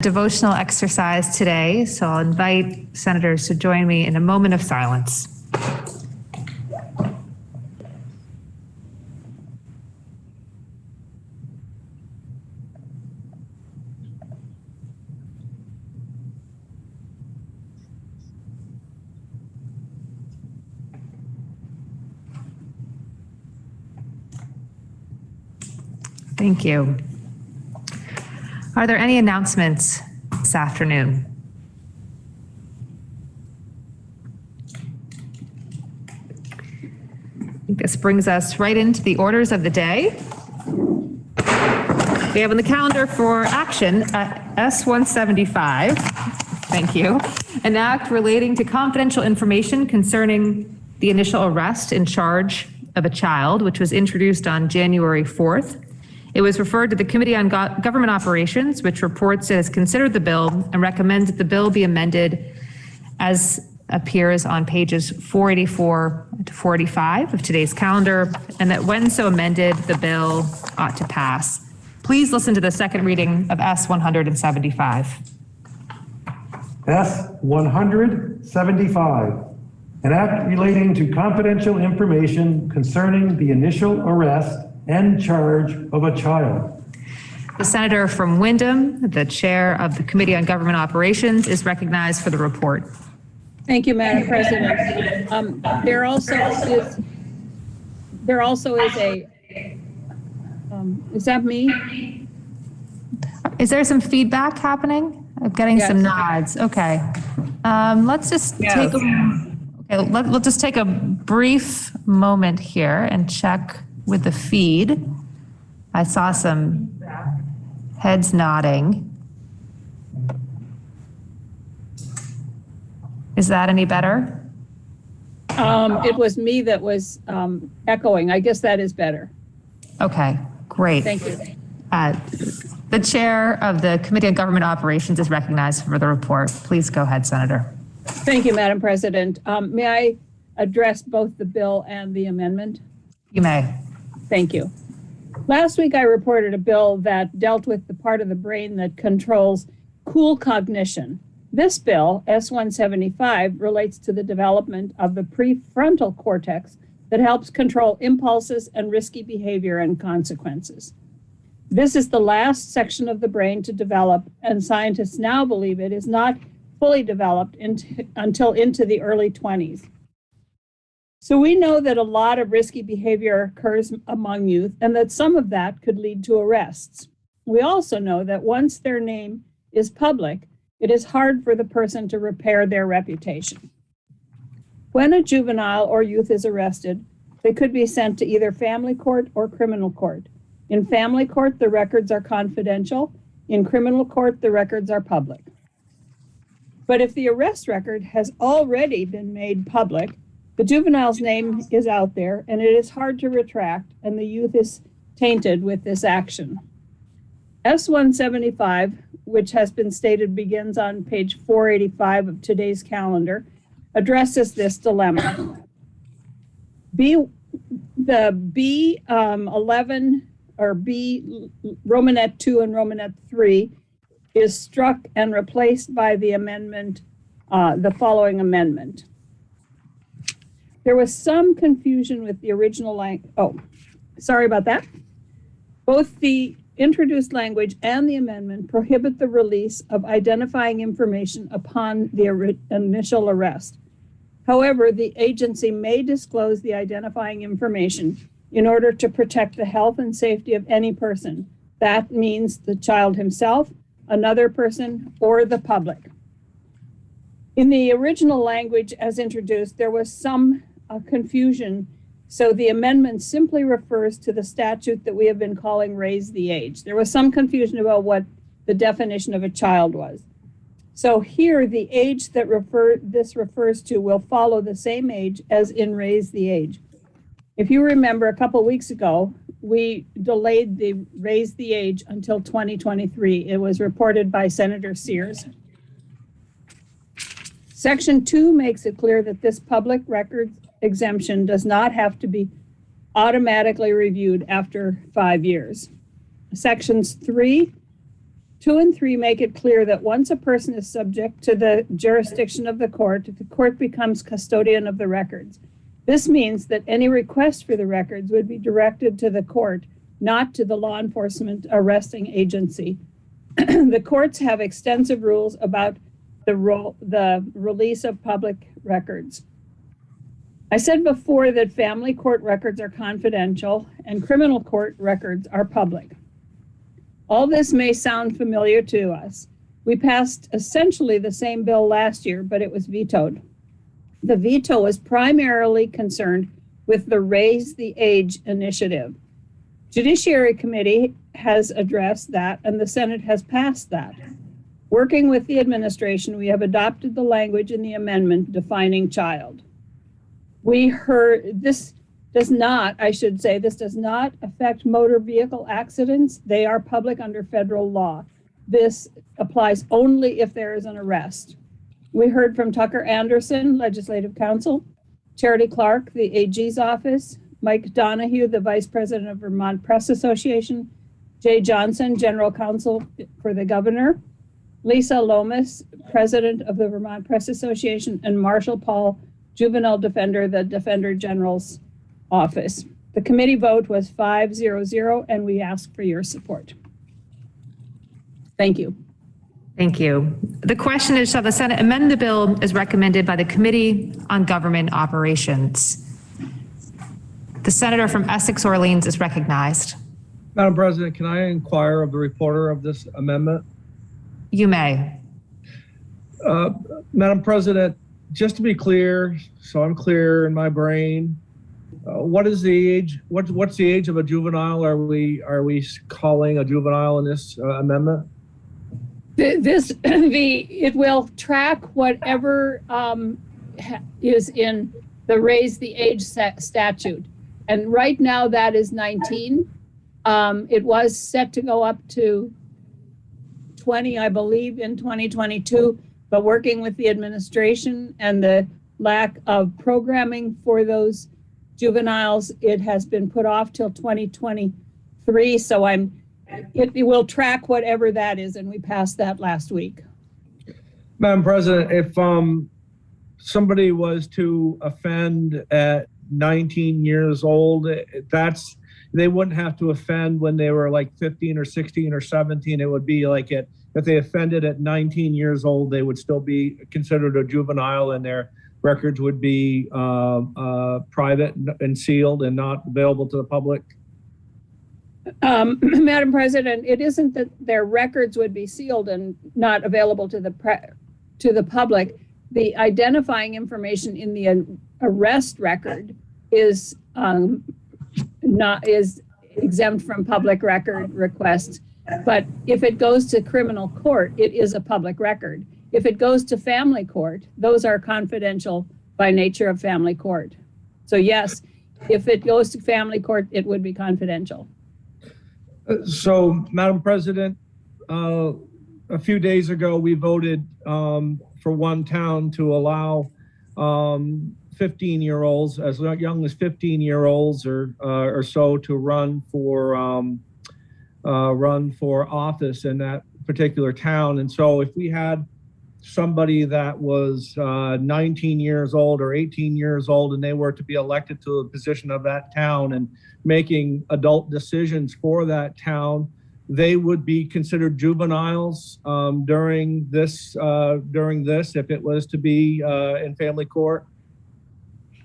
devotional exercise today, so I'll invite senators to join me in a moment of silence. Thank you. Are there any announcements this afternoon? I think this brings us right into the orders of the day. We have on the calendar for action S-175, thank you, an act relating to confidential information concerning the initial arrest and charge of a child, which was introduced on January 4th. It was referred to the Committee on Government Operations, which reports it has considered the bill and recommends that the bill be amended as appears on pages 484 to 485 of today's calendar, and that when so amended, the bill ought to pass. Please listen to the second reading of S-175. S-175, an act relating to confidential information concerning the initial arrest and charge of a child. The senator from Windham, the chair of the Committee on Government Operations, is recognized for the report. Thank you, Madam President. There also is a, is that me? Is there some feedback happening? I'm getting some nods. Okay. Let's just take we'll just take a brief moment here and check with the feed. I saw some heads nodding. Is that any better? It was me that was echoing. I guess that is better. Okay, great. Thank you. The chair of the Committee on Government Operations is recognized for the report. Please go ahead, Senator. Thank you, Madam President. May I address both the bill and the amendment? You may. Thank you. Last week, I reported a bill that dealt with the part of the brain that controls cool cognition. This bill, S-175, relates to the development of the prefrontal cortex that helps control impulses and risky behavior and consequences. This is the last section of the brain to develop, and scientists now believe it is not fully developed until into the early 20s. So we know that a lot of risky behavior occurs among youth and that some of that could lead to arrests. We also know that once their name is public, it is hard for the person to repair their reputation. When a juvenile or youth is arrested, they could be sent to either family court or criminal court. In family court, the records are confidential. In criminal court, the records are public. But if the arrest record has already been made public, the juvenile's name is out there and it is hard to retract, and the youth is tainted with this action. S-175, which has been stated begins on page 485 of today's calendar, addresses this dilemma. The B11 or B Romanet 2 and Romanet 3 is struck and replaced by the amendment, the following amendment. There was some confusion with the original language. Oh, sorry about that. Both the introduced language and the amendment prohibit the release of identifying information upon the initial arrest. However, the agency may disclose the identifying information in order to protect the health and safety of any person. That means the child himself, another person, or the public. In the original language as introduced, there was some confusion, so the amendment simply refers to the statute that we have been calling raise the age. There was some confusion about what the definition of a child was. So here, the age that this refers to will follow the same age as in raise the age. If you remember, a couple weeks ago, we delayed the raise the age until 2023. It was reported by Senator Sears. Section 2 makes it clear that this public records exemption does not have to be automatically reviewed after 5 years. Sections 3 2 and 3 make it clear that once a person is subject to the jurisdiction of the court becomes custodian of the records. This means that any request for the records would be directed to the court, not to the law enforcement arresting agency. The courts have extensive rules about the release of public records. I said before that family court records are confidential and criminal court records are public. All this may sound familiar to us. We passed essentially the same bill last year, but it was vetoed. The veto was primarily concerned with the Raise the Age initiative. Judiciary Committee has addressed that and the Senate has passed that. Working with the administration, we have adopted the language in the amendment defining child. We heard this does not affect motor vehicle accidents. They are public under federal law. This applies only if there is an arrest. We heard from Tucker Anderson, Legislative Counsel, Charity Clark, the AG's office, Mike Donahue, the Vice President of Vermont Press Association, Jay Johnson, General Counsel for the Governor, Lisa Lomas, President of the Vermont Press Association, and Marshall Paul, Juvenile Defender, the Defender General's office. The committee vote was 5-0-0, and we ask for your support. Thank you. Thank you. The question is, shall the Senate amend the bill as recommended by the Committee on Government Operations? The senator from Essex Orleans is recognized. Madam President, can I inquire of the reporter of this amendment? You may. Madam President, just to be clear, so I'm clear in my brain, what is the age? What's the age of a juvenile? Are we calling a juvenile in this amendment? It will track whatever is in the Raise the Age statute, and right now that is 19. It was set to go up to 20, I believe, in 2022, but working with the administration and the lack of programming for those juveniles, it has been put off till 2023. So it will track whatever that is, and we passed that last week. Madam President, if somebody was to offend at 19 years old, they wouldn't have to offend when they were like 15 or 16 or 17. It would be like if they offended at 19 years old, they would still be considered a juvenile, and their records would be private and sealed and not available to the public. Madam President, it isn't that their records would be sealed and not available to the public. The identifying information in the arrest record is exempt from public record requests. But if it goes to criminal court, it is a public record. If it goes to family court, those are confidential by nature of family court. So yes, if it goes to family court, it would be confidential. So, Madam President, a few days ago, we voted for one town to allow 15-year-olds, as young as 15-year-olds or so, to run for office in that particular town. And so, if we had somebody that was 19 years old or 18 years old and they were to be elected to the position of that town and making adult decisions for that town, they would be considered juveniles during this if it was to be in family court?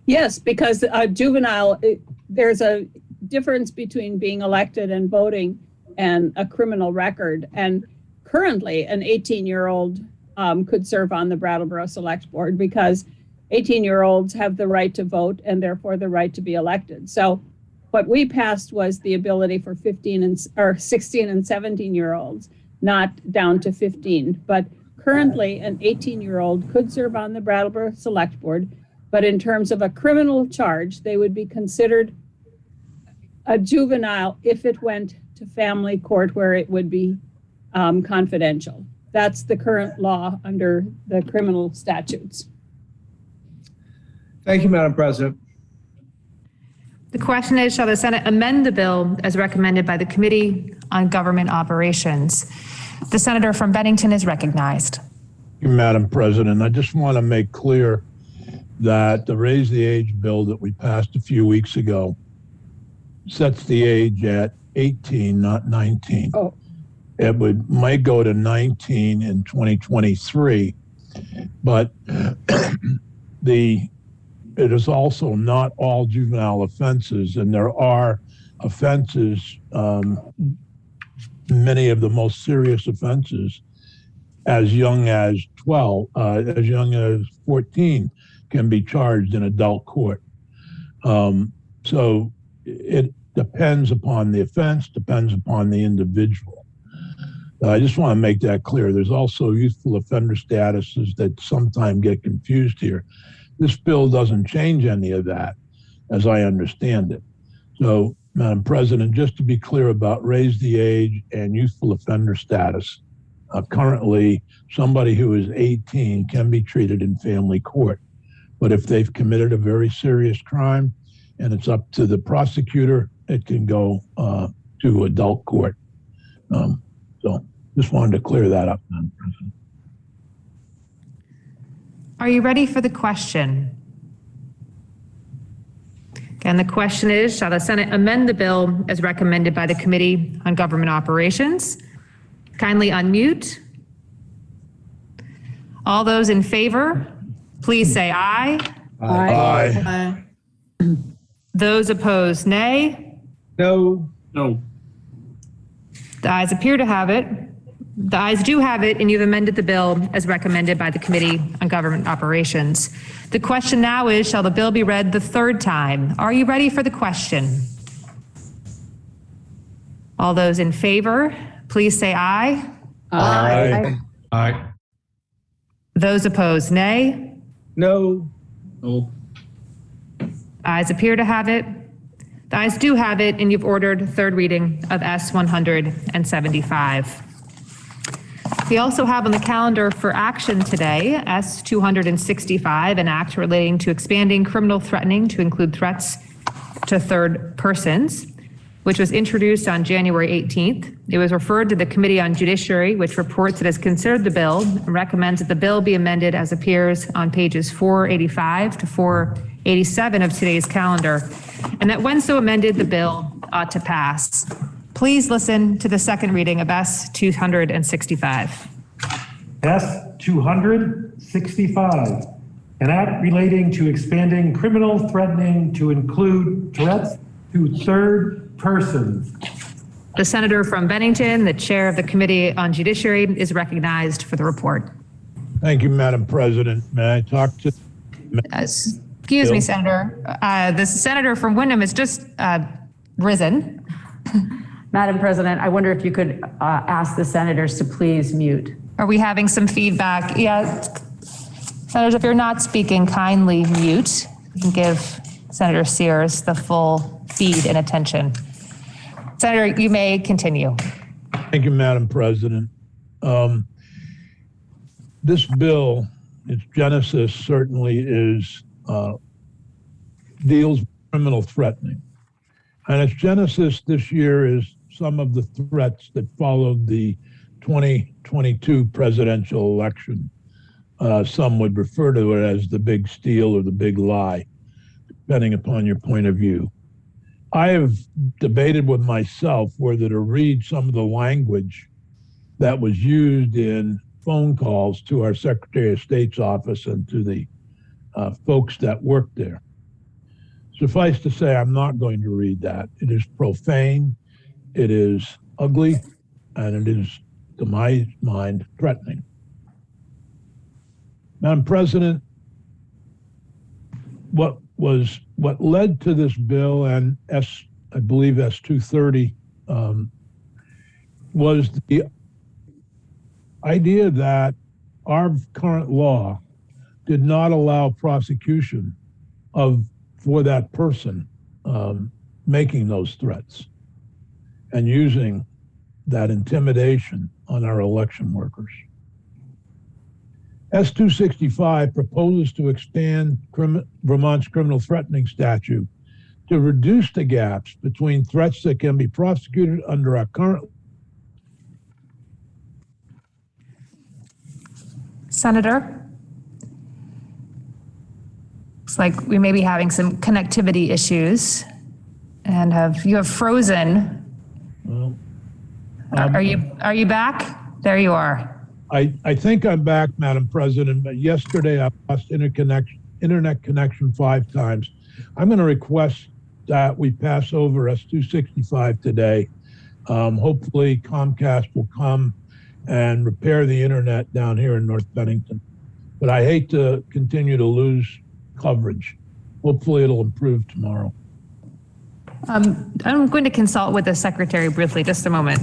Yes, because a juvenile, there's a difference between being elected and voting and a criminal record. And currently, an 18-year-old could serve on the Brattleboro Select Board because 18-year-olds have the right to vote and therefore the right to be elected. So what we passed was the ability for 16 and 17-year-olds, not down to 15. But currently, an 18-year-old could serve on the Brattleboro Select Board, but in terms of a criminal charge, they would be considered a juvenile if it went to family court where it would be confidential. That's the current law under the criminal statutes. Thank you, Madam President. The question is, shall the Senate amend the bill as recommended by the Committee on Government Operations? The senator from Bennington is recognized. Thank you, Madam President. I just want to make clear that the raise the age bill that we passed a few weeks ago sets the age at 18, not 19. Oh. It might go to 19 in 2023, but it is also not all juvenile offenses, and there are offenses, many of the most serious offenses, as young as 12, as young as 14 can be charged in adult court. So it depends upon the offense, depends upon the individual. I just want to make that clear. There's also youthful offender statuses that sometimes get confused here. This bill doesn't change any of that, as I understand it. So, Madam President, just to be clear about raise the age and youthful offender status, currently somebody who is 18 can be treated in family court. But if they've committed a very serious crime and it's up to the prosecutor, it can go to adult court. So just wanted to clear that up, Madam President. Are you ready for the question? And the question is, shall the Senate amend the bill as recommended by the Committee on Government Operations? Kindly unmute. All those in favor, please say aye. Aye. Those opposed, nay. No. No. The ayes appear to have it. The ayes do have it, and you've amended the bill as recommended by the Committee on Government Operations. The question now is, shall the bill be read the third time? Are you ready for the question? All those in favor, please say aye. Aye. Aye. Those opposed, nay. No. No. Ayes appear to have it. The ayes do have it, and you've ordered third reading of S 175. We also have on the calendar for action today, S 265, an act relating to expanding criminal threatening to include threats to third persons, which was introduced on January 18th. It was referred to the Committee on Judiciary, which reports it has considered the bill and recommends that the bill be amended as appears on pages 485 to 487 of today's calendar, and that when so amended, the bill ought to pass. Please listen to the second reading of S 265. S 265, an act relating to expanding criminal threatening to include threats to third persons. The senator from Bennington, the chair of the Committee on Judiciary, is recognized for the report. Thank you, Madam President. May I talk to? Excuse me, Senator. The senator from Wyndham has just risen. Madam President, I wonder if you could ask the senators to please mute. Are we having some feedback? Yeah. Senators, if you're not speaking, kindly mute and give Senator Sears the full feed and attention. Senator, you may continue. Thank you, Madam President. This bill, its genesis certainly is deals with criminal threatening. And its genesis this year is some of the threats that followed the 2022 presidential election. Some would refer to it as the big steal or the big lie, depending upon your point of view. I have debated with myself whether to read some of the language that was used in phone calls to our Secretary of State's office and to the folks that work there. Suffice to say, I'm not going to read that. It is profane, it is ugly, and it is, to my mind, threatening. Madam President, what led to this bill and I believe S 230 was the idea that our current law did not allow prosecution for that person making those threats and using that intimidation on our election workers. S 265 proposes to expand Vermont's criminal threatening statute to reduce the gaps between threats that can be prosecuted under our current Senator? Looks like we may be having some connectivity issues and you have frozen. Well, Are you back? There you are. I think I'm back, Madam President, but yesterday I lost internet connection 5 times. I'm going to request that we pass over S265 today. Hopefully Comcast will come and repair the internet down here in North Bennington. But I hate to continue to lose coverage. Hopefully it'll improve tomorrow. I'm going to consult with the secretary briefly, just a moment.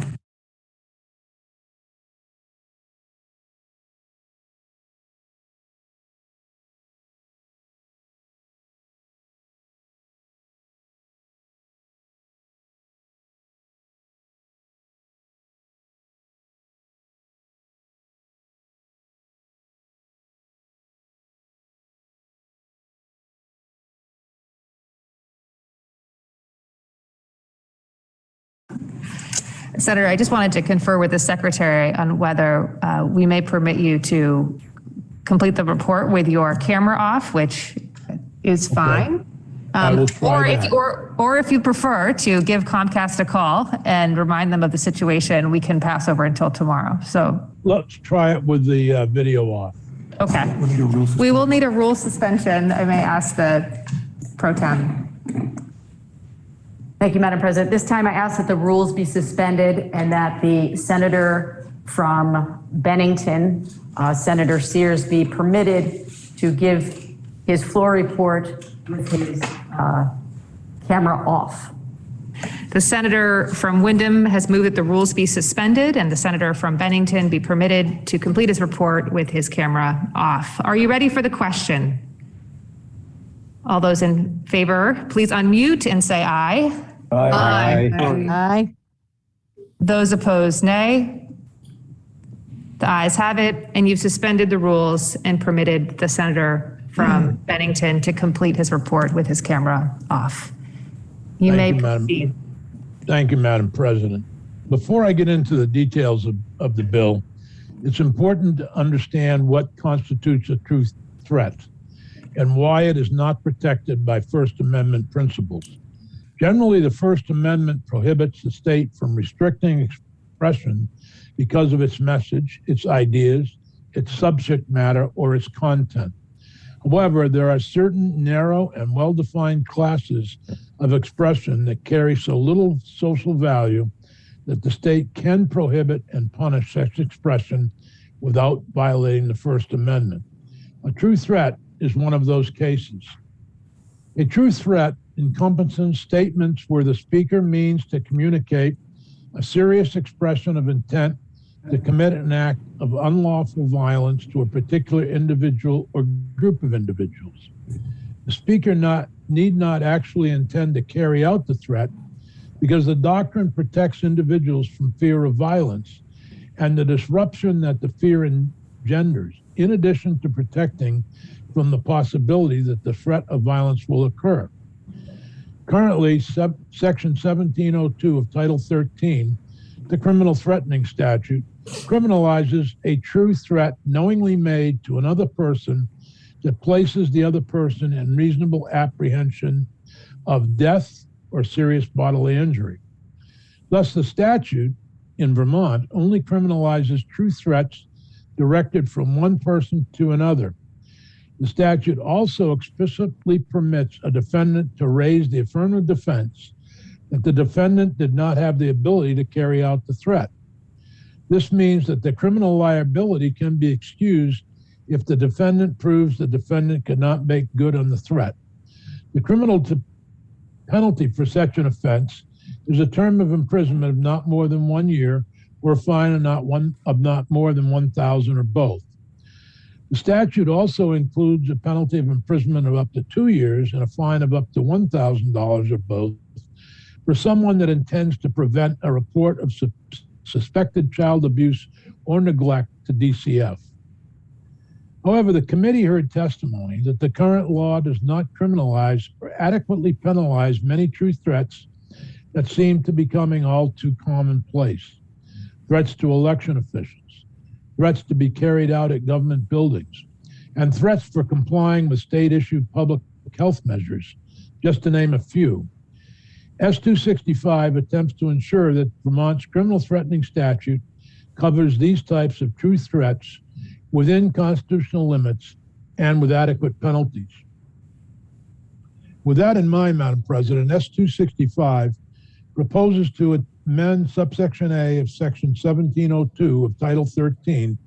Senator, I just wanted to confer with the secretary on whether we may permit you to complete the report with your camera off, which is fine. I will try Or if you prefer to give Comcast a call and remind them of the situation, we can pass over until tomorrow. So let's try it with the video off. okay. We will need a rule suspension. I may ask the pro tem. Thank you, Madam President. This time I ask that the rules be suspended and that the senator from Bennington, Senator Sears, be permitted to give his floor report with his camera off. The senator from Wyndham has moved that the rules be suspended and the senator from Bennington be permitted to complete his report with his camera off. Are you ready for the question? All those in favor, please unmute and say aye. Aye. Aye. Those opposed, nay. The ayes have it, and you've suspended the rules and permitted the senator from Bennington to complete his report with his camera off. You may proceed. Thank you, Madam President. Before I get into the details of the bill, it's important to understand what constitutes a true threat and why it is not protected by First Amendment principles. Generally, the First Amendment prohibits the state from restricting expression because of its message, its ideas, its subject matter, or its content. However, there are certain narrow and well-defined classes of expression that carry so little social value that the state can prohibit and punish such expression without violating the First Amendment. A true threat is one of those cases. A true threat encompasses statements where the speaker means to communicate a serious expression of intent to commit an act of unlawful violence to a particular individual or group of individuals. The speaker need not actually intend to carry out the threat because the doctrine protects individuals from fear of violence and the disruption that the fear engenders, in addition to protecting from the possibility that the threat of violence will occur. Currently, Section 1702 of Title 13, the criminal threatening statute, criminalizes a true threat knowingly made to another person that places the other person in reasonable apprehension of death or serious bodily injury. Thus, the statute in Vermont only criminalizes true threats directed from one person to another. The statute also explicitly permits a defendant to raise the affirmative defense that the defendant did not have the ability to carry out the threat. This means that the criminal liability can be excused if the defendant proves the defendant could not make good on the threat. The criminal penalty for such an offense is a term of imprisonment of not more than 1 year or a fine of not more than $1,000 or both. The statute also includes a penalty of imprisonment of up to 2 years and a fine of up to $1,000 or both for someone that intends to prevent a report of suspected child abuse or neglect to DCF. However, the committee heard testimony that the current law does not criminalize or adequately penalize many true threats that seem to be becoming all too commonplace. Threats to election officials, threats to be carried out at government buildings, and threats for complying with state-issued public health measures, just to name a few. S-265 attempts to ensure that Vermont's criminal threatening statute covers these types of true threats within constitutional limits and with adequate penalties. With that in mind, Madam President, S-265 proposes to amend subsection A of section 1702 of Title 13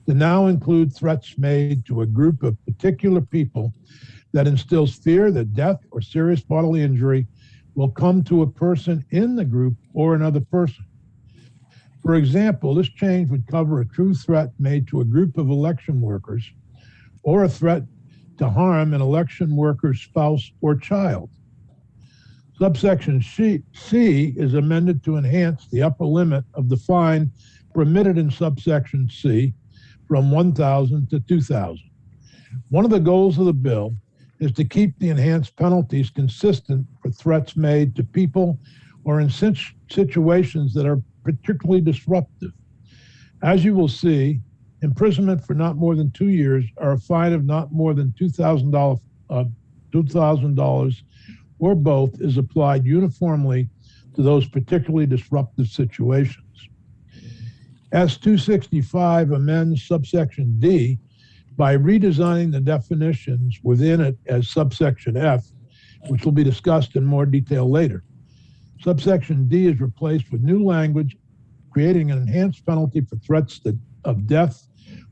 to now include threats made to a group of particular people that instills fear that death or serious bodily injury will come to a person in the group or another person. For example, this change would cover a true threat made to a group of election workers or a threat to harm an election worker's spouse or child. Subsection C is amended to enhance the upper limit of the fine permitted in subsection C from $1,000 to $2,000. One of the goals of the bill is to keep the enhanced penalties consistent for threats made to people or in situations that are particularly disruptive. As you will see, imprisonment for not more than 2 years or a fine of not more than $2,000 or both is applied uniformly to those particularly disruptive situations. S-265 amends subsection D by redesigning the definitions within it as subsection F, which will be discussed in more detail later. Subsection D is replaced with new language, creating an enhanced penalty for threats of death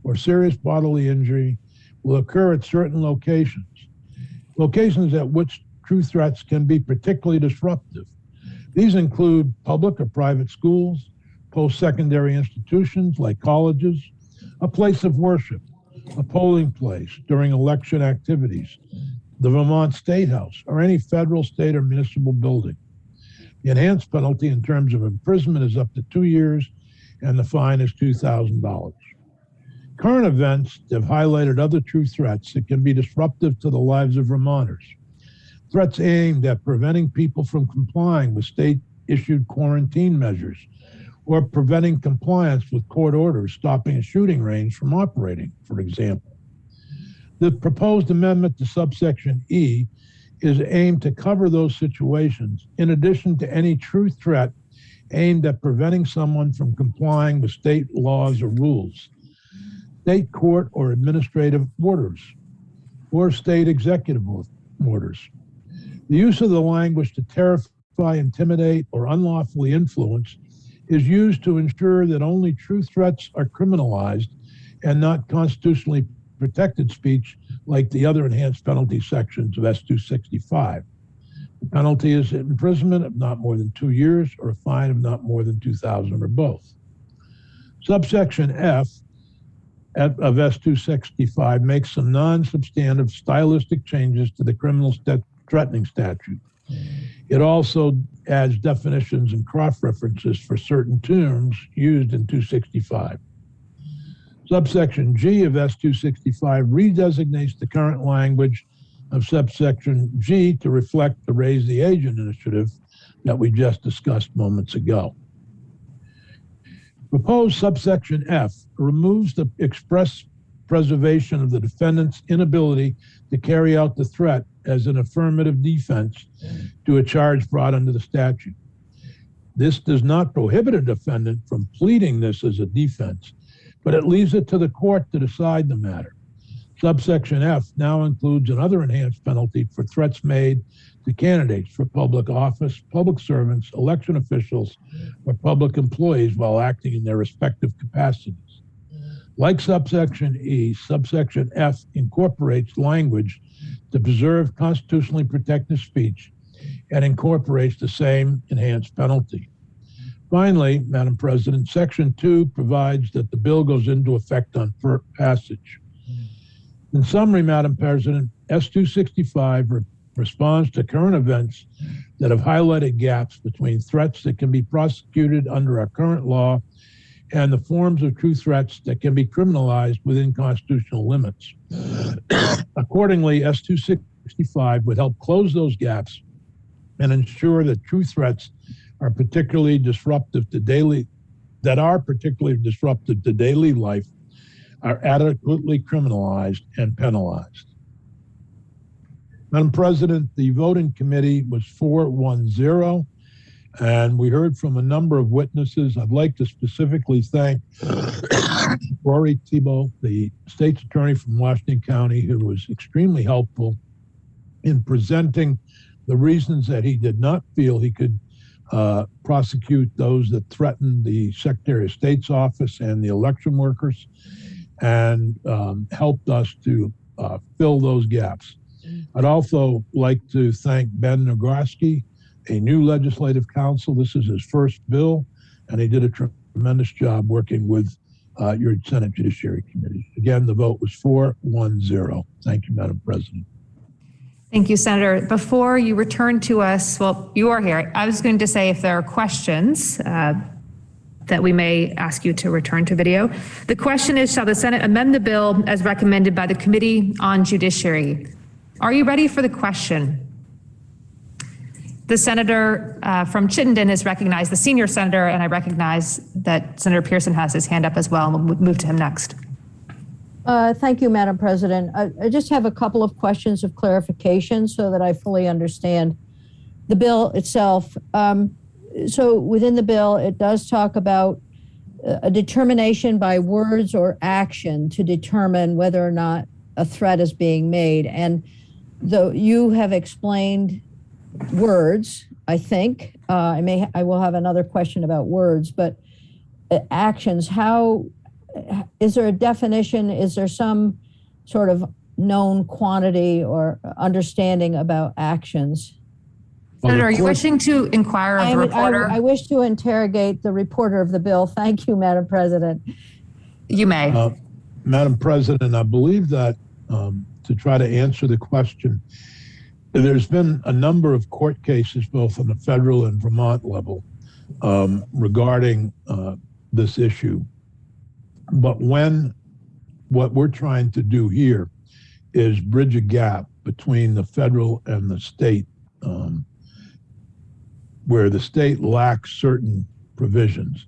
or serious bodily injury will occur at certain locations at which true threats can be particularly disruptive. These include public or private schools, post-secondary institutions like colleges, a place of worship, a polling place during election activities, the Vermont State House, or any federal, state, or municipal building. The enhanced penalty in terms of imprisonment is up to 2 years, and the fine is $2,000. Current events have highlighted other true threats that can be disruptive to the lives of Vermonters. Threats aimed at preventing people from complying with state-issued quarantine measures or preventing compliance with court orders stopping a shooting range from operating, for example. The proposed amendment to subsection E is aimed to cover those situations in addition to any true threat aimed at preventing someone from complying with state laws or rules, state court or administrative orders, or state executive orders. The use of the language to terrify, intimidate, or unlawfully influence is used to ensure that only true threats are criminalized and not constitutionally protected speech like the other enhanced penalty sections of S-265. The penalty is imprisonment of not more than 2 years or a fine of not more than $2,000 or both. Subsection F of S-265 makes some non-substantive stylistic changes to the criminal threatening statute. It also adds definitions and cross-references for certain terms used in 265. Subsection G of S-265 redesignates the current language of subsection G to reflect the Raise the Age initiative that we just discussed moments ago. Proposed subsection F removes the express preservation of the defendant's inability to carry out the threat as an affirmative defense to a charge brought under the statute. This does not prohibit a defendant from pleading this as a defense, but it leaves it to the court to decide the matter. Subsection F now includes another enhanced penalty for threats made to candidates for public office, public servants, election officials, or public employees while acting in their respective capacities. Like subsection E, subsection F incorporates language to preserve constitutionally protected speech and incorporates the same enhanced penalty. Finally, Madam President, Section 2 provides that the bill goes into effect on passage. In summary, Madam President, S-265 responds to current events that have highlighted gaps between threats that can be prosecuted under our current law and the forms of true threats that can be criminalized within constitutional limits. Accordingly, S-265 would help close those gaps and ensure that true threats are particularly disruptive to daily that are particularly disruptive to daily life are adequately criminalized and penalized. Madam President, the voting committee was 4-1-0, and we heard from a number of witnesses. I'd like to specifically thank Rory Thibault, the state's attorney from Washington County, who was extremely helpful in presenting the reasons that he did not feel he could prosecute those that threatened the Secretary of State's office and the election workers, and helped us to fill those gaps. I'd also like to thank Ben Nagroski, a new legislative counsel. This is his first bill, and he did a tremendous job working with your Senate Judiciary Committee. Again, the vote was 4-1-0. Thank you, Madam President. Thank you, Senator. Before you return to us, well, you are here. I was going to say if there are questions that we may ask you to return to video. The question is, shall the Senate amend the bill as recommended by the Committee on Judiciary? Are you ready for the question? The senator from Chittenden is recognized, the senior senator, and I recognize that Senator Pearson has his hand up as well, and we'll move to him next. Thank you, Madam President. I just have a couple of questions of clarification so that I fully understand the bill itself. So within the bill, it does talk about a determination by words or action to determine whether or not a threat is being made. And though you have explained words, I think, I will have another question about words, but actions, how, is there a definition? Is there some sort of known quantity or understanding about actions? Senator, are you wishing to inquire of the reporter? I wish to interrogate the reporter of the bill. Thank you, Madam President. You may. Madam President, I believe that to try to answer the question, there's been a number of court cases, both on the federal and Vermont level, regarding this issue. But what we're trying to do here is bridge a gap between the federal and the state, where the state lacks certain provisions.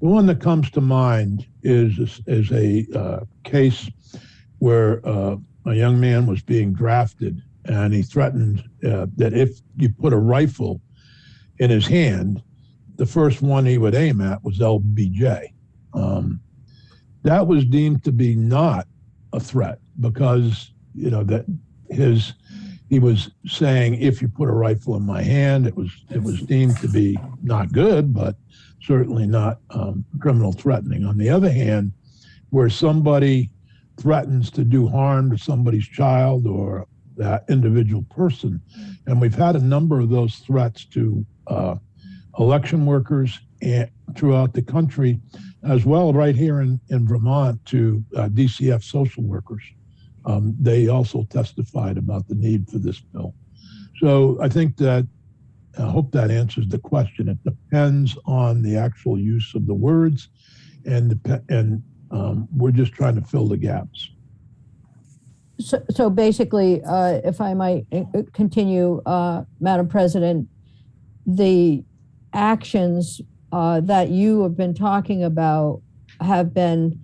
The one that comes to mind is a case where a young man was being drafted, and he threatened that if you put a rifle in his hand, the first one he would aim at was LBJ. That was deemed to be not a threat because, you know, that he was saying, if you put a rifle in my hand, it was deemed to be not good, but certainly not criminal threatening. On the other hand, where somebody threatens to do harm to somebody's child or that individual person, and we've had a number of those threats to election workers and throughout the country, as well right here in Vermont to DCF social workers. They also testified about the need for this bill. So I think that, I hope that answers the question. It depends on the actual use of the words, and we're just trying to fill the gaps. So basically, if I might continue, Madam President, the actions that you have been talking about have been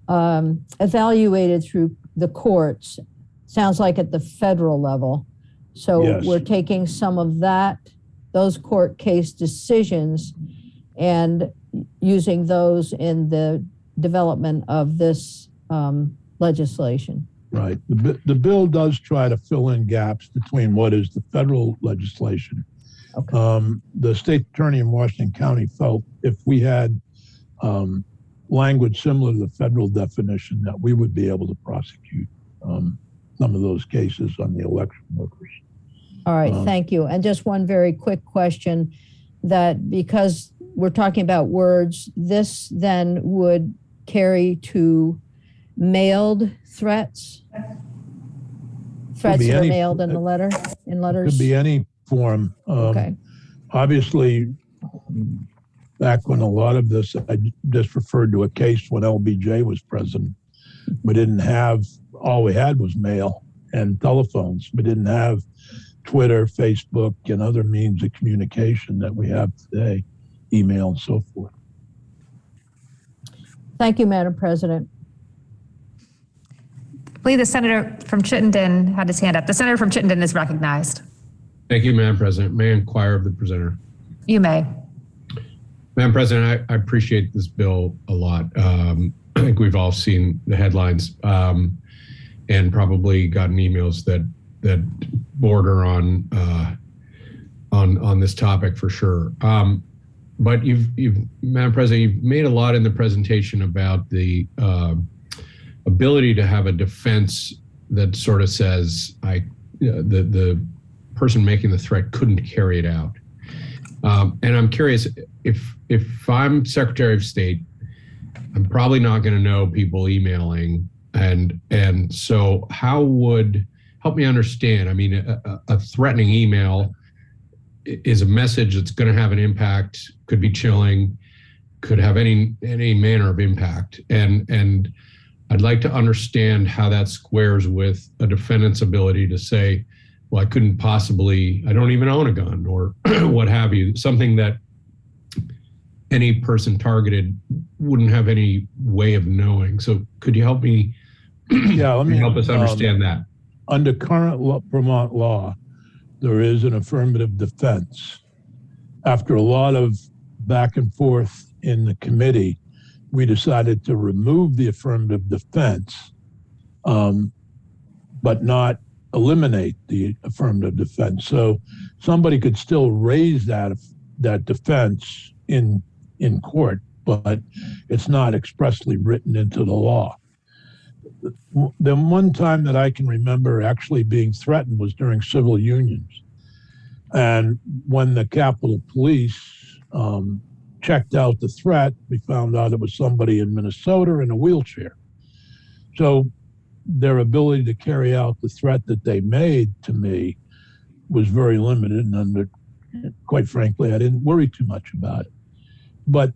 evaluated through the courts, sounds like at the federal level. So yes, we're taking some of those court case decisions and using those in the development of this legislation. Right. The bill does try to fill in gaps between what is the federal legislation. Okay. The state attorney in Washington County felt if we had language similar to the federal definition, that we would be able to prosecute some of those cases on the election workers. All right, thank you. And just one very quick question, that because we're talking about words, this then would carry to mailed threats? Threats that are mailed in letters? Could be any form. Okay. Obviously, back when a lot of this, I just referred to a case when LBJ was president. We didn't have, all we had was mail and telephones. We didn't have Twitter, Facebook, and other means of communication that we have today, email and so forth. Thank you, Madam President. I believe the senator from Chittenden had his hand up. The senator from Chittenden is recognized. Thank you, Madam President. May I inquire of the presenter? You may. Madam President, I appreciate this bill a lot. I think we've all seen the headlines and probably gotten emails that border on this topic for sure. But Madam President, you've made a lot in the presentation about the ability to have a defense that sort of says the person making the threat couldn't carry it out. And I'm curious, if I'm Secretary of State, I'm probably not going to know people emailing, and so how would help me understand? I mean, a threatening email is a message that's going to have an impact, could be chilling, could have any manner of impact, and I'd like to understand how that squares with a defendant's ability to say, well, I don't even own a gun, or what have you, something that any person targeted wouldn't have any way of knowing. So could you help me, help us understand that? Under current Vermont law, there is an affirmative defense. After a lot of back and forth in the committee, we decided to remove the affirmative defense, but not eliminate the affirmative defense. So somebody could still raise that defense in court, but it's not expressly written into the law. The one time that I can remember actually being threatened was during civil unions. And when the Capitol Police checked out the threat, we found out it was somebody in Minnesota in a wheelchair. So their ability to carry out the threat that they made to me was very limited, and quite frankly, I didn't worry too much about it. But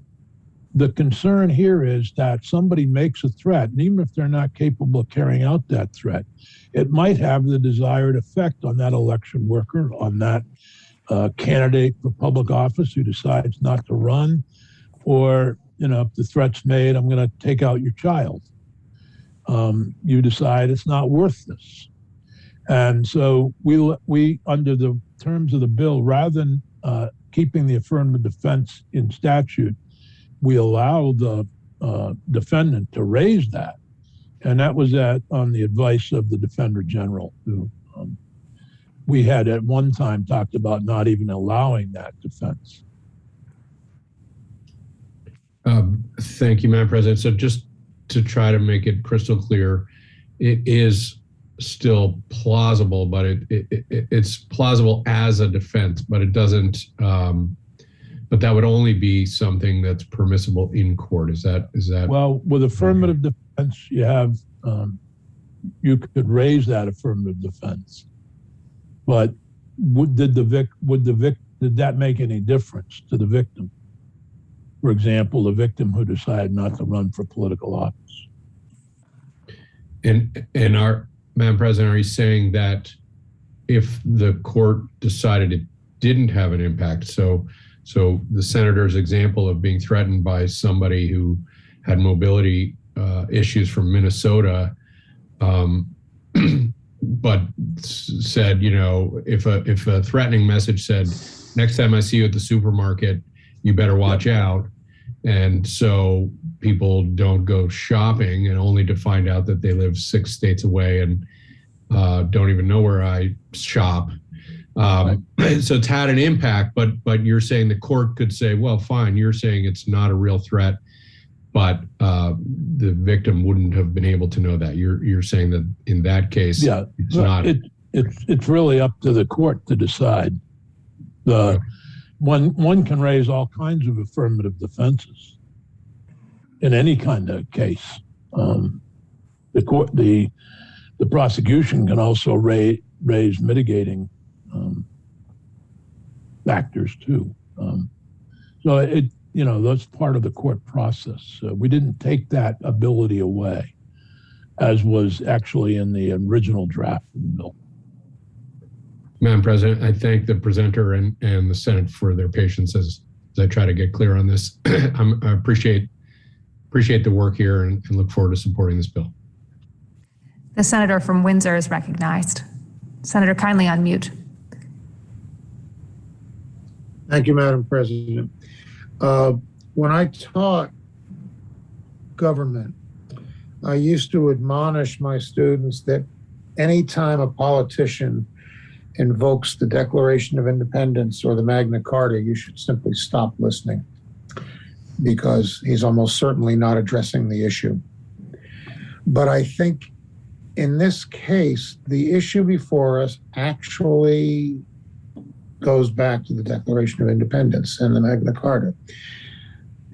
the concern here is that somebody makes a threat, and even if they're not capable of carrying out that threat, it might have the desired effect on that election worker, on that candidate for public office who decides not to run, or, if the threat's made, I'm going to take out your child. You decide it's not worth this. And so we under the terms of the bill, rather than keeping the affirmative defense in statute, we allow the defendant to raise that. And that was on the advice of the Defender General, who we had at one time talked about not even allowing that defense. Thank you, Madam President. So just to try to make it crystal clear, it is still plausible, but it's plausible as a defense, but it doesn't, but that would only be something that's permissible in court. Is that? Well, with affirmative defense, you have, you could raise that affirmative defense, but did that make any difference to the victim? For example, the victim who decided not to run for political office. And Madam President, are you saying that if the court decided it didn't have an impact, so the senator's example of being threatened by somebody who had mobility issues from Minnesota, but said, if a threatening message said, next time I see you at the supermarket, you better watch out. And so people don't go shopping, and only to find out that they live 6 states away and don't even know where I shop. So it's had an impact, but you're saying the court could say, well, fine, you're saying it's not a real threat, but the victim wouldn't have been able to know that. You're saying that in that case, it's not. It's really up to the court to decide. One can raise all kinds of affirmative defenses in any kind of case. The prosecution can also raise mitigating factors too. So that's part of the court process. We didn't take that ability away, as was actually in the original draft of the bill. Madam President, I thank the presenter and the Senate for their patience as I try to get clear on this. I appreciate appreciate the work here and look forward to supporting this bill. The senator from Windsor is recognized. Senator, kindly unmute. Thank you, Madam President. When I taught government, I used to admonish my students that anytime a politician invokes the Declaration of Independence or the Magna Carta, you should simply stop listening, because he's almost certainly not addressing the issue. But I think in this case, the issue before us actually goes back to the Declaration of Independence and the Magna Carta.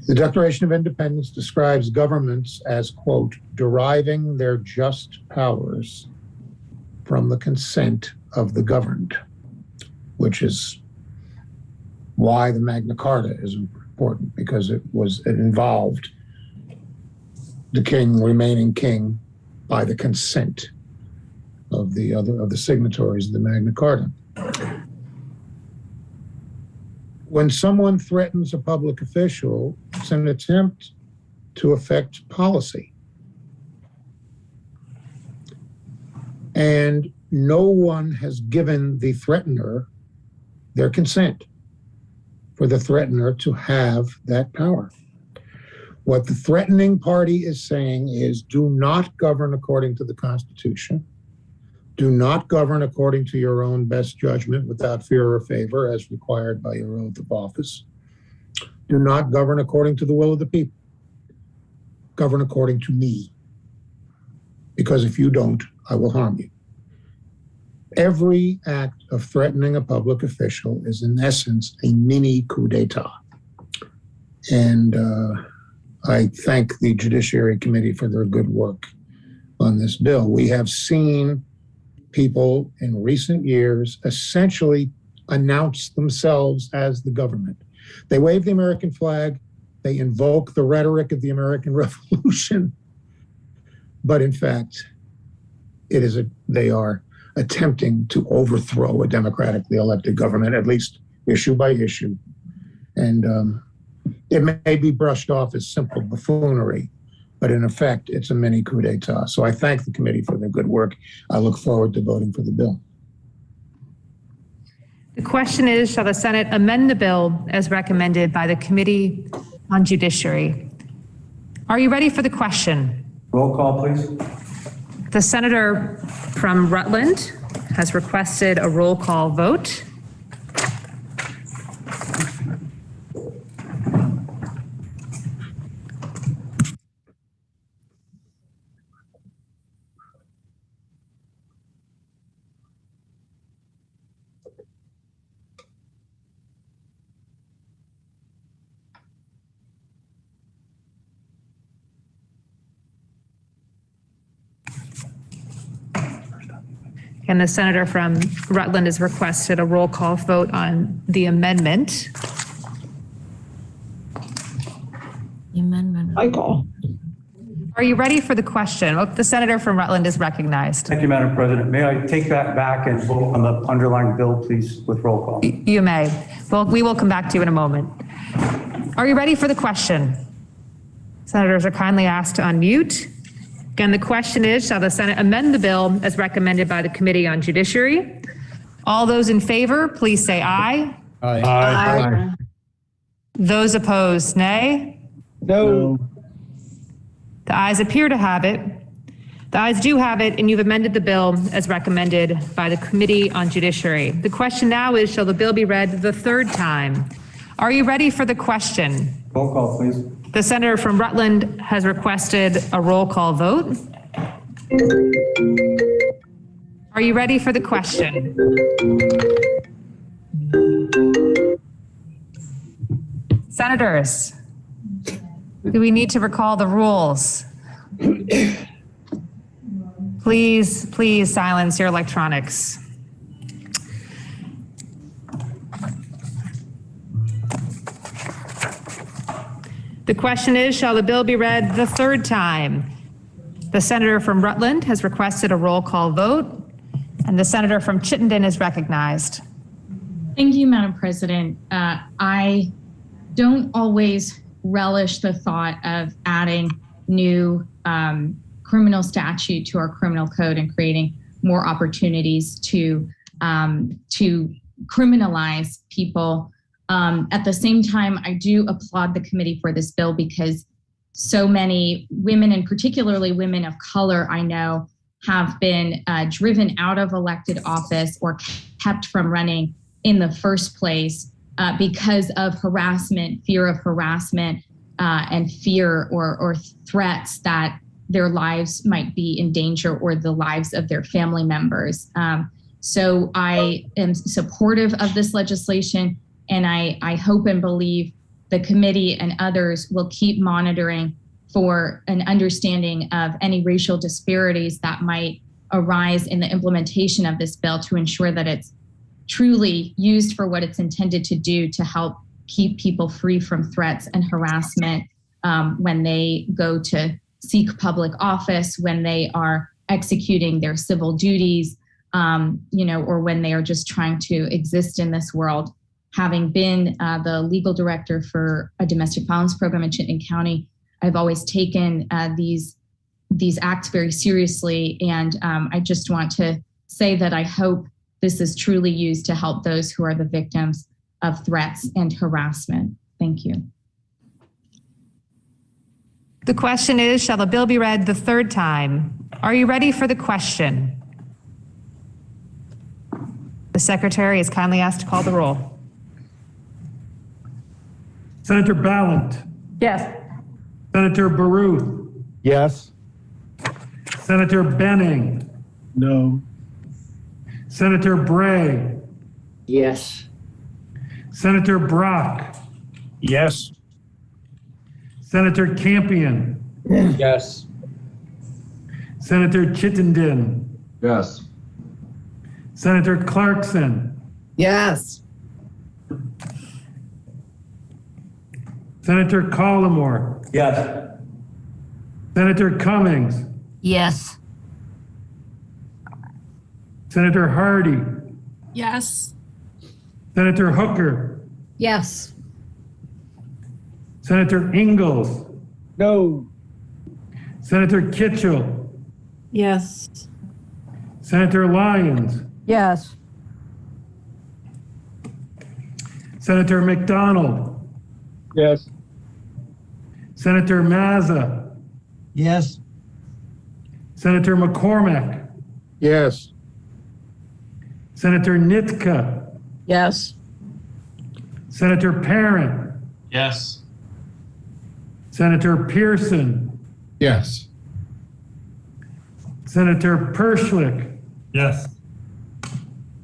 The Declaration of Independence describes governments as, quote, deriving their just powers from the consent of the governed, which is why the Magna Carta is important, because it involved the king remaining king by the consent of the signatories of the Magna Carta. When someone threatens a public official, it's an attempt to affect policy. And no one has given the threatener their consent for the threatener to have that power. What the threatening party is saying is, do not govern according to the Constitution. Do not govern according to your own best judgment without fear or favor as required by your oath of office. Do not govern according to the will of the people. Govern according to me. Because if you don't, I will harm you. Every act of threatening a public official is in essence a mini coup d'etat. And I thank the Judiciary Committee for their good work on this bill. We have seen people in recent years essentially announce themselves as the government. They wave the American flag, they invoke the rhetoric of the American Revolution, but in fact, they are attempting to overthrow a democratically elected government, at least issue by issue. And it may be brushed off as simple buffoonery, but in effect, it's a mini coup d'etat. So I thank the committee for their good work. I look forward to voting for the bill. The question is, shall the Senate amend the bill as recommended by the Committee on Judiciary? Are you ready for the question? Roll call, please. The senator from Rutland has requested a roll call vote. And the senator from Rutland has requested a roll call vote on the amendment. The amendment. Michael. Are you ready for the question? Oh, the senator from Rutland is recognized. Thank you, Madam President. May I take that back and vote on the underlying bill, please, with roll call? You may. Well, we will come back to you in a moment. Are you ready for the question? Senators are kindly asked to unmute. Again, the question is, shall the Senate amend the bill as recommended by the Committee on Judiciary? All those in favor, please say aye. Aye. Aye. Those opposed, nay. No. The ayes appear to have it. The ayes do have it, and you've amended the bill as recommended by the Committee on Judiciary. The question now is, shall the bill be read the third time? Are you ready for the question? Roll call, please. The senator from Rutland has requested a roll call vote. Are you ready for the question? Senators, do we need to recall the rules? Please silence your electronics. The question is, shall the bill be read the third time? The senator from Rutland has requested a roll call vote, and the senator from Chittenden is recognized. Thank you, Madam President. I don't always relish the thought of adding new criminal statute to our criminal code and creating more opportunities to criminalize people. At the same time, I do applaud the committee for this bill because so many women, and particularly women of color, I know, have been driven out of elected office or kept from running in the first place because of harassment, fear of harassment, and fear or threats that their lives might be in danger or the lives of their family members. So I am supportive of this legislation, and I hope and believe the committee and others will keep monitoring for an understanding of any racial disparities that might arise in the implementation of this bill to ensure that it's truly used for what it's intended to do, to help keep people free from threats and harassment when they go to seek public office, when they are executing their civil duties, or when they are just trying to exist in this world. Having been the legal director for a domestic violence program in Chittenden County, I've always taken these acts very seriously. And I just want to say that I hope this is truly used to help those who are the victims of threats and harassment. Thank you. The question is, shall the bill be read the third time? Are you ready for the question? The secretary is kindly asked to call the roll. Senator Ballant. Yes. Senator Baruth. Yes. Senator Benning. No. Senator Bray. Yes. Senator Brock. Yes. Senator Campion. Yes. Senator Chittenden. Yes. Senator Clarkson. Yes. Senator Collmore. Yes. Senator Cummings. Yes. Senator Hardy. Yes. Senator Hooker. Yes. Senator Ingalls. No. Senator Kitchell. Yes. Senator Lyons. Yes. Senator McDonald. Yes. Senator Mazza. Yes. Senator McCormack. Yes. Senator Nitka. Yes. Senator Parent. Yes. Senator Pearson. Yes. Senator Perschlick. Yes.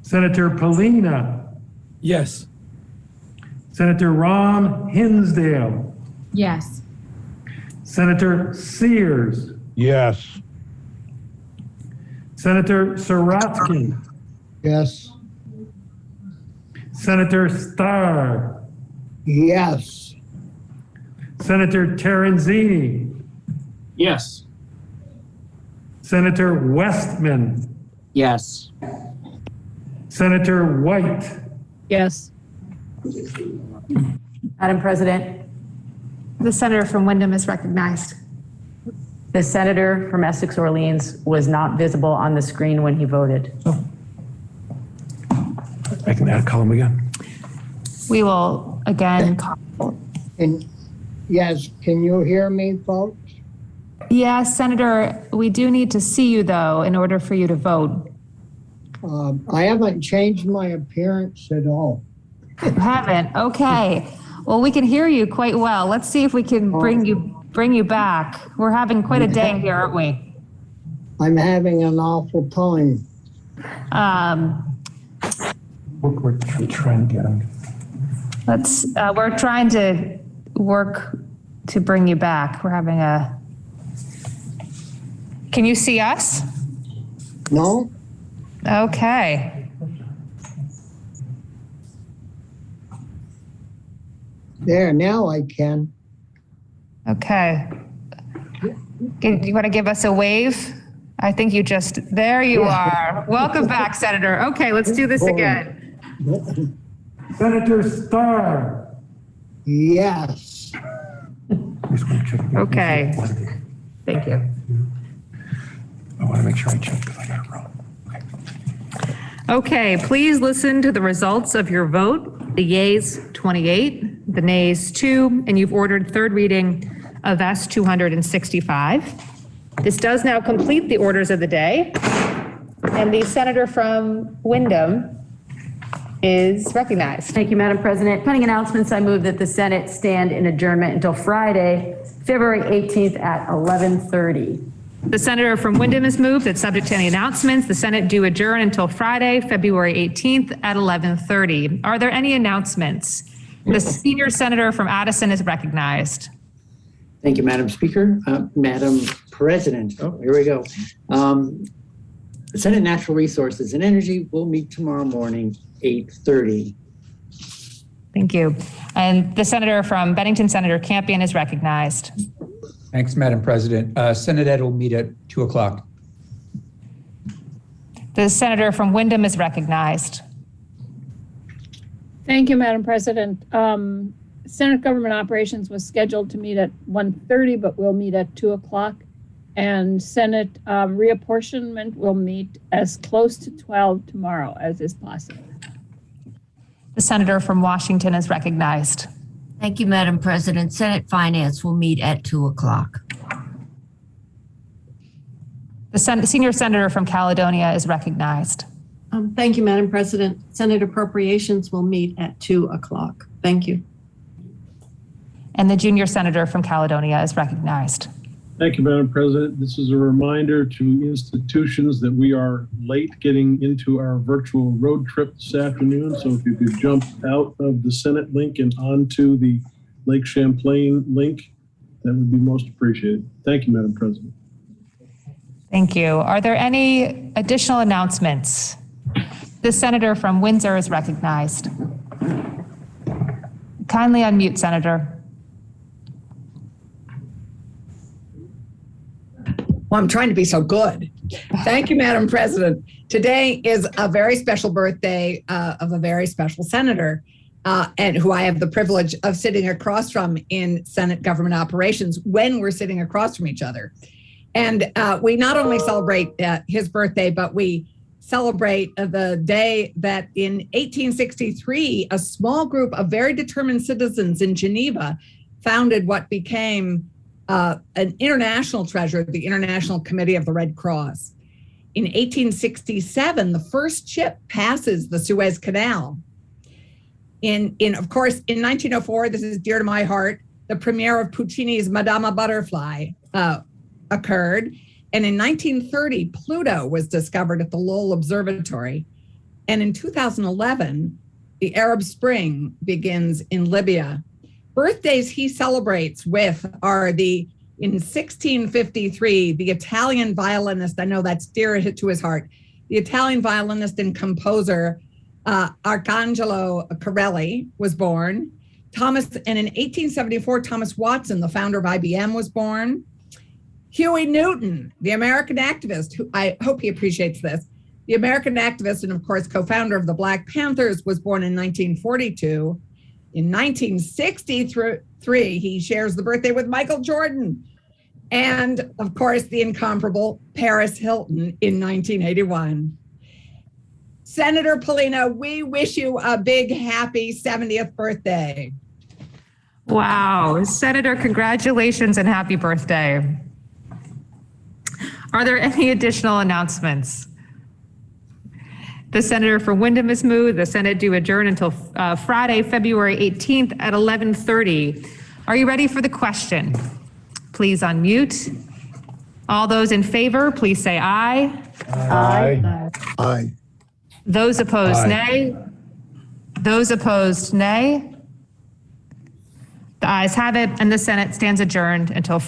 Senator Polina. Yes. Senator Ron Hinsdale. Yes. Senator Sears. Yes. Senator Sorotkin. Yes. Senator Starr. Yes. Senator Terenzini. Yes. Senator Westman. Yes. Senator White. Yes. Madam President, The senator from Wyndham is recognized. the senator from Essex Orleans was not visible on the screen when he voted. I can call him again. We will again call. And yes, can you hear me, folks? Yes, Senator, we do need to see you though in order for you to vote. I haven't changed my appearance at all. You haven't? Okay. Well, we can hear you quite well. Let's see if we can bring you back. We're having quite a day here, aren't we? I'm having an awful time. We're trying to get him. We're trying to work to bring you back. We're having can you see us? No? Okay. There, now I can. Okay. You want to give us a wave? I think you there you are. Welcome back, Senator. Okay, let's do this again. Senator Starr. Yes. just want to check. Okay. Thank you. I want to make sure I check because I got it wrong. Okay, please listen to the results of your vote. The yeas 28, the nays 2, and you've ordered third reading of S 265. This does now complete the orders of the day. And the senator from Wyndham is recognized. Thank you, Madam President. Pending announcements, I move that the Senate stand in adjournment until Friday, February 18th at 11:30. The senator from Wyndham has moved that subject to any announcements, the Senate do adjourn until Friday, February 18th at 11:30. Are there any announcements? The senior senator from Addison is recognized. Thank you, Madam Speaker. Madam President, oh, here we go. The Senate Natural Resources and Energy will meet tomorrow morning, 8:30. Thank you. And the senator from Bennington, Senator Campion, is recognized. Thanks, Madam President. Senate Ed will meet at 2 o'clock. The senator from Wyndham is recognized. Thank you, Madam President. Senate Government Operations was scheduled to meet at 1:30, but we'll meet at 2 o'clock. And Senate reapportionment will meet as close to 12 tomorrow as is possible. The senator from Washington is recognized. Thank you, Madam President. Senate Finance will meet at 2 o'clock. The senior senator from Caledonia is recognized. Thank you, Madam President. Senate Appropriations will meet at 2 o'clock. Thank you. And the junior senator from Caledonia is recognized. Thank you, Madam President. This is a reminder to institutions that we are late getting into our virtual road trip this afternoon. So if you could jump out of the Senate link and onto the Lake Champlain link, that would be most appreciated. Thank you, Madam President. Thank you. Are there any additional announcements? The senator from Windsor is recognized. Kindly unmute, Senator. Well, I'm trying to be so good. Thank you, Madam President. Today is a very special birthday of a very special senator, and who I have the privilege of sitting across from in Senate Government Operations when we're sitting across from each other. And we not only celebrate his birthday, but we celebrate the day that in 1863, a small group of very determined citizens in Geneva founded what became an international treasure, the International Committee of the Red Cross. In 1867, the first ship passes the Suez Canal. Of course, in 1904, this is dear to my heart, the premiere of Puccini's Madama Butterfly occurred. And in 1930, Pluto was discovered at the Lowell Observatory. And in 2011, the Arab Spring begins in Libya. Birthdays he celebrates with are in 1653, the Italian violinist, I know that's dear to his heart, the Italian violinist and composer Arcangelo Corelli was born. And in 1874, Thomas Watson, the founder of IBM, was born. Huey Newton, the American activist, who I hope he appreciates this, the American activist and of course co-founder of the Black Panthers, was born in 1942. In 1963, he shares the birthday with Michael Jordan. And of course, the incomparable Paris Hilton in 1981. Senator Polino, we wish you a big, happy 70th birthday. Wow. Senator, congratulations and happy birthday. Are there any additional announcements? The senator from Wyndham is moved. The Senate do adjourn until Friday, February 18th at 11:30. Are you ready for the question? Please unmute. All those in favor, please say aye. Aye. Aye. Those opposed, nay. Those opposed, nay. The ayes have it, and the Senate stands adjourned until